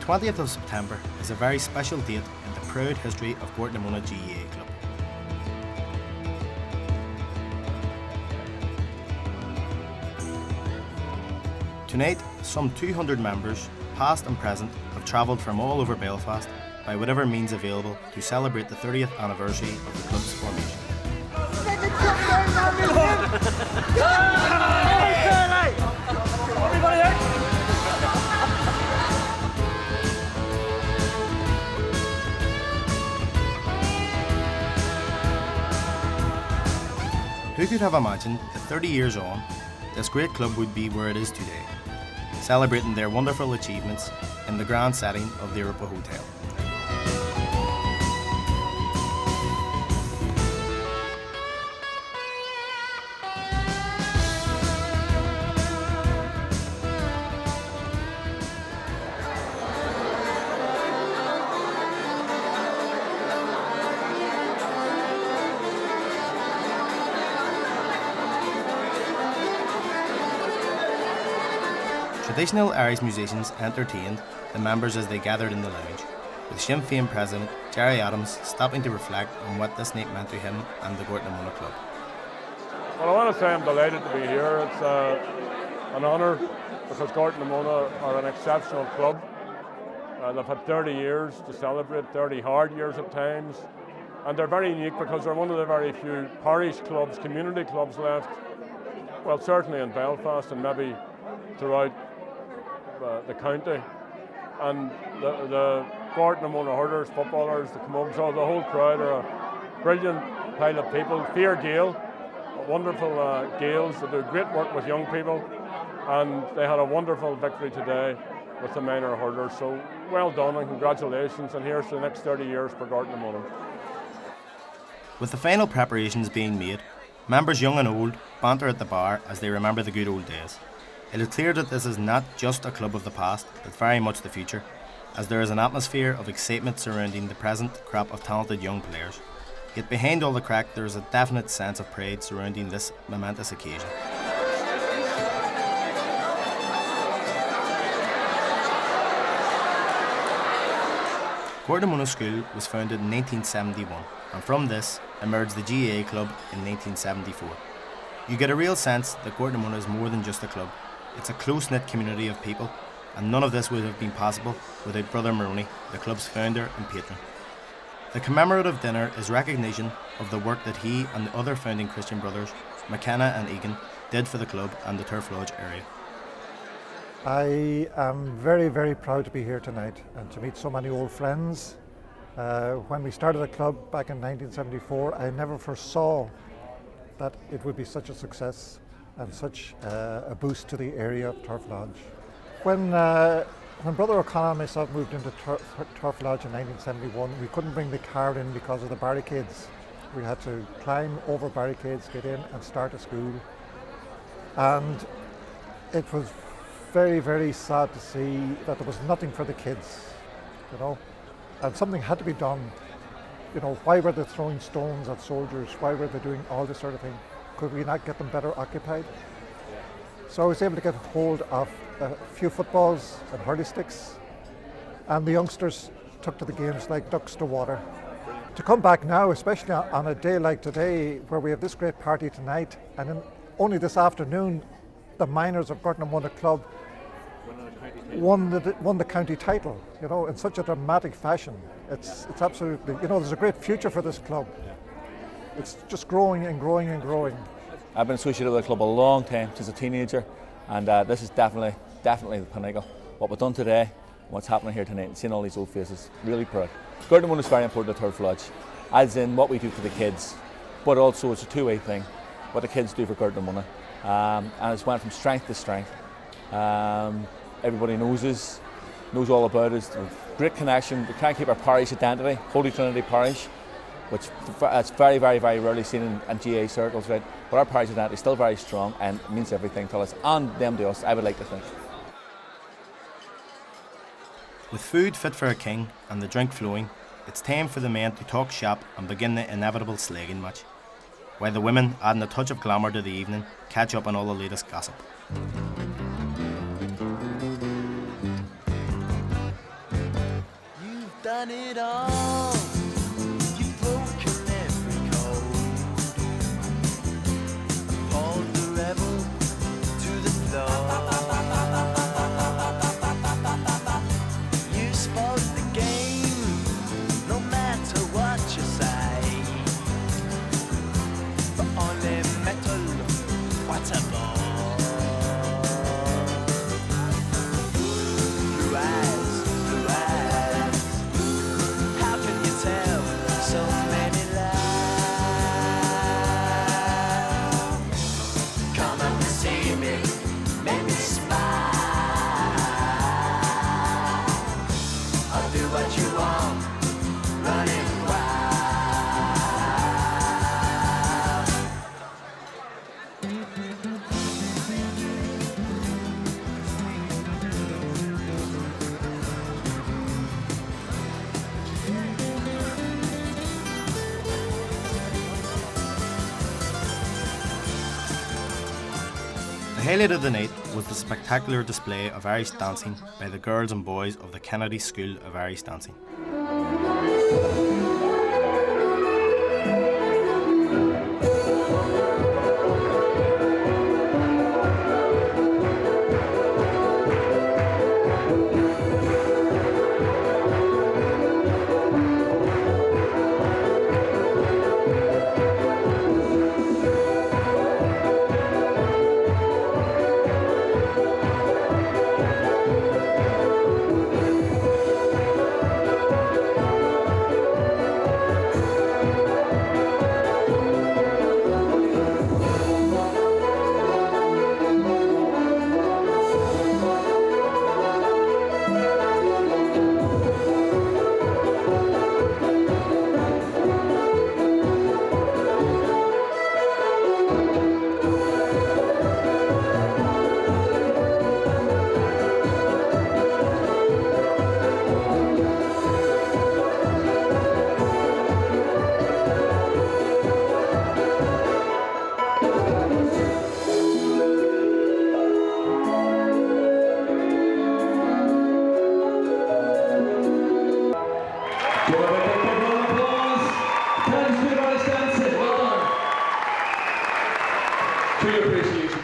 20th of September is a very special date in the proud history of Gort Móna GAA Club. Tonight, some 200 members, past and present, have travelled from all over Belfast by whatever means available to celebrate the 30th anniversary of the club's formation. Who could have imagined that 30 years on, this great club would be where it is today, celebrating their wonderful achievements in the grand setting of the Europa Hotel. Traditional Irish musicians entertained the members as they gathered in the lounge, with Sinn Féin President Gerry Adams stopping to reflect on what this night meant to him and the Gort Móna Club. Well, I want to say I'm delighted to be here. It's an honour because Gort Móna are an exceptional club. They've had 30 years to celebrate, 30 hard years at times, and they're very unique because they're one of the very few parish clubs, community clubs left, well, certainly in Belfast and maybe throughout the county, and the Gort Móna hurlers, footballers, the Camogues, the whole crowd are a brilliant pile of people. Fear Gael, wonderful Gaels that do great work with young people, and they had a wonderful victory today with the minor hurlers, so well done and congratulations, and here's the next 30 years for Gort Móna. With the final preparations being made, members young and old banter at the bar as they remember the good old days. It is clear that this is not just a club of the past, but very much the future, as there is an atmosphere of excitement surrounding the present crop of talented young players. Yet behind all the crack, there is a definite sense of pride surrounding this momentous occasion. Gort Móna School was founded in 1971, and from this emerged the GAA Club in 1974. You get a real sense that Gort Móna is more than just a club. It's a close-knit community of people, and none of this would have been possible without Brother Maroney, the club's founder and patron. The commemorative dinner is recognition of the work that he and the other founding Christian brothers, McKenna and Egan, did for the club and the Turf Lodge area. I am very, very proud to be here tonight and to meet so many old friends. When we started the club back in 1974, I never foresaw that it would be such a success and such a boost to the area of Turf Lodge. When Brother O'Connor and myself moved into Turf Lodge in 1971, we couldn't bring the car in because of the barricades. We had to climb over barricades, get in and start a school. And it was very, very sad to see that there was nothing for the kids, and something had to be done. Why were they throwing stones at soldiers? Why were they doing all this sort of thing? Could we not get them better occupied? So I was able to get hold of a few footballs and hurley sticks, and the youngsters took to the games like ducks to water. To come back now, especially on a day like today, where we have this great party tonight, and then only this afternoon, the miners of Gort Móna Club won the county title, in such a dramatic fashion. It's absolutely, there's a great future for this club. It's just growing and growing and growing. I've been associated with the club a long time, since a teenager, and this is definitely the pinnacle. What we've done today, what's happening here tonight, and seeing all these old faces, really proud. Gort Móna is very important to Turf Lodge, as in what we do for the kids, but also it's a two-way thing, what the kids do for Gort Móna. And it's went from strength to strength. Everybody knows us, knows all about us. Great connection. We try and keep our parish identity, Holy Trinity Parish, which it's very, very, very rarely seen in GA circles, right? But our parish identity is still very strong and it means everything to us and them to us, I would like to think. With food fit for a king and the drink flowing, it's time for the men to talk shop and begin the inevitable slagging match, while the women, adding a touch of glamour to the evening, catch up on all the latest gossip. done it all. You've broken every code. Pulled the rebel to the floor. You spoke the game, no matter what you say. But only metal, what a ball. Blue eyes, how can you tell so many lies? Come up and see me, make me smile. I'll do what you want, running wild. The highlight of the night was the spectacular display of Irish dancing by the girls and boys of the Kennedy School of Irish Dancing.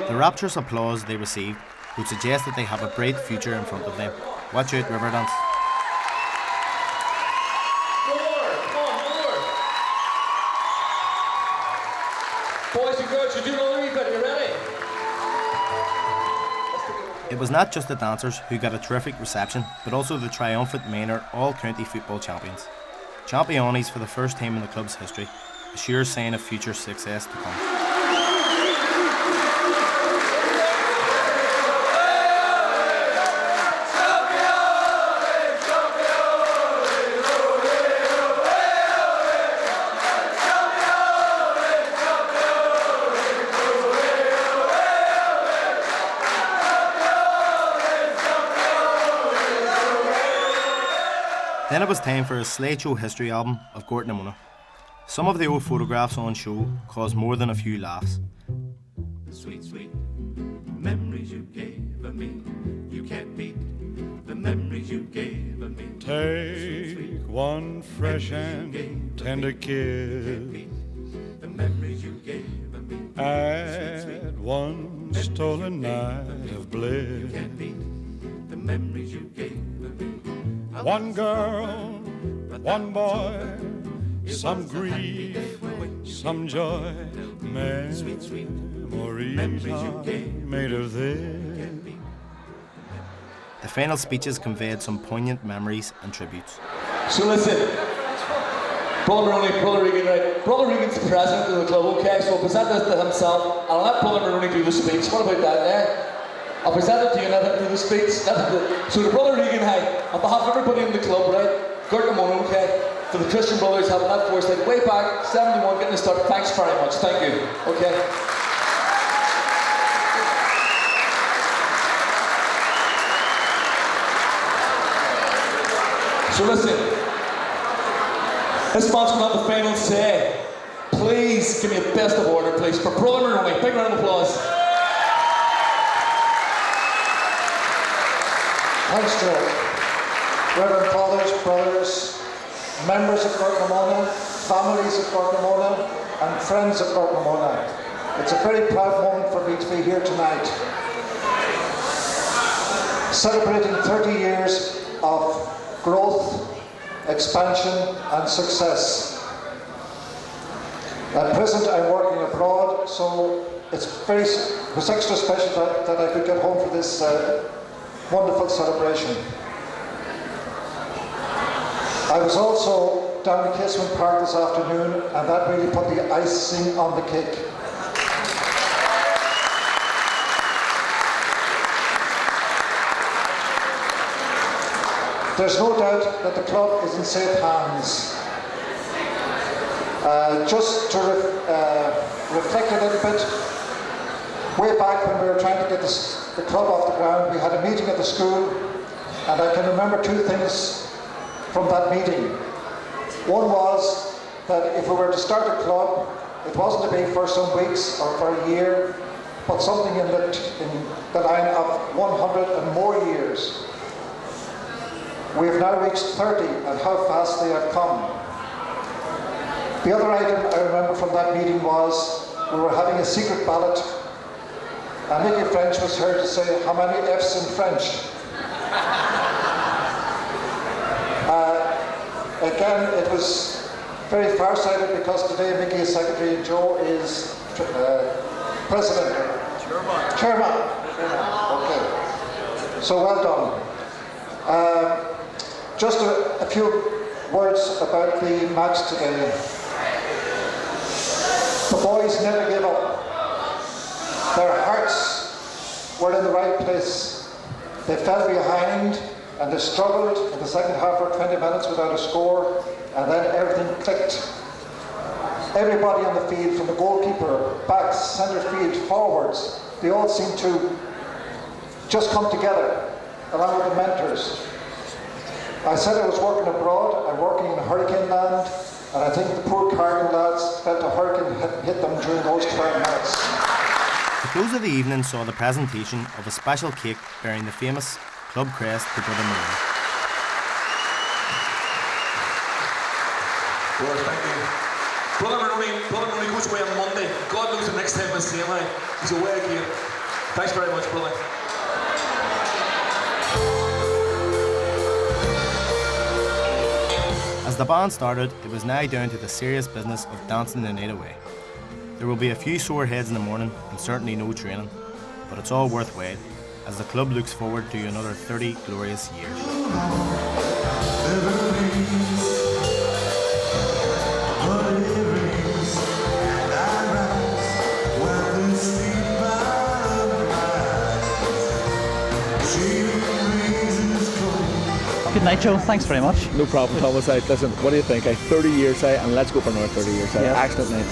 The rapturous applause they received would suggest that they have a bright future in front of them. Watch out, Riverdance. Boys and girls, you're doing all the way better. You ready? It was not just the dancers who got a terrific reception, but also the triumphant Maynard all-county football champions. Championes for the first time in the club's history, a sure sign of future success to come. Then it was time for a slideshow history album of Gort and Móna. Some of the old photographs on show caused more than a few laughs. The sweet, sweet memories you gave me. You can't beat the memories you gave me. Take one fresh and tender kiss. The memories you gave me. At one stolen night of bliss. The memories you gave me. One girl, one boy, some grief, some joy. Memories are made of this. The final speeches conveyed some poignant memories and tributes. So listen, Brother Maroney, Brother Regan, right? Brother Regan's the president of the club, okay? So I'll present this to himself, and I'll let Brother Maroney do the speech. What about that, eh? I'll present it to you and let him do the speech. So the Brother Regan, hey, on behalf of everybody in the club, right? Gort and Móna, okay? For the Christian Brothers having that foresight way back, 71, getting us started. Thanks very much. Thank you. Okay. So listen, this man's going to have the final say. Please give me a best of order, please, for Brother Maroney. Big round of applause. Thanks to Reverend Fathers, brothers, members of Gort Móna, families of Gort Móna, and friends of Gort Móna. It's a very proud moment for me to be here tonight, celebrating 30 years of growth, expansion and success. At present I'm working abroad, so it was extra special that I could get home for this wonderful celebration. I was also down at Casement Park this afternoon, and that really put the icing on the cake. There's no doubt that the club is in safe hands. Just to reflect a little bit, way back when we were trying to get the club off the ground, we had a meeting at the school, and I can remember two things from that meeting. One was that if we were to start a club, it wasn't to be for some weeks or for a year, but something in the line of 100 and more years. We have now reached 30, and how fast they have come. The other item I remember from that meeting was we were having a secret ballot, and Nicky French was heard to say, "How many F's in French?" Again, it was very far-sighted because today Mickey is secretary and Joe is president. Chairman. Okay. So well done. Just a few words about the match today. The boys never gave up. Their hearts were in the right place. They fell behind and they struggled in the second half for 20 minutes without a score, and then everything clicked. Everybody on the field, from the goalkeeper, backs, centre field, forwards, they all seemed to just come together, along with the mentors. I said I was working abroad, I'm working in hurricane land, and I think the poor Cardigan lads felt a hurricane hit them during those 12 minutes. The close of the evening saw the presentation of a special cake bearing the famous club crest to Brother Móna. Well, thank you. Brother Móna goes away on Monday. God knows the next time we'll see him. He's away again. Thanks very much, brother. As the band started, it was now down to the serious business of dancing the night away. There will be a few sore heads in the morning and certainly no training, but it's all worthwhile as the club looks forward to another 30 glorious years. Good night, Joe. Thanks very much. No problem, Thomas. Listen, what do you think? 30 years, and let's go for another 30 years. Yeah. Excellent night.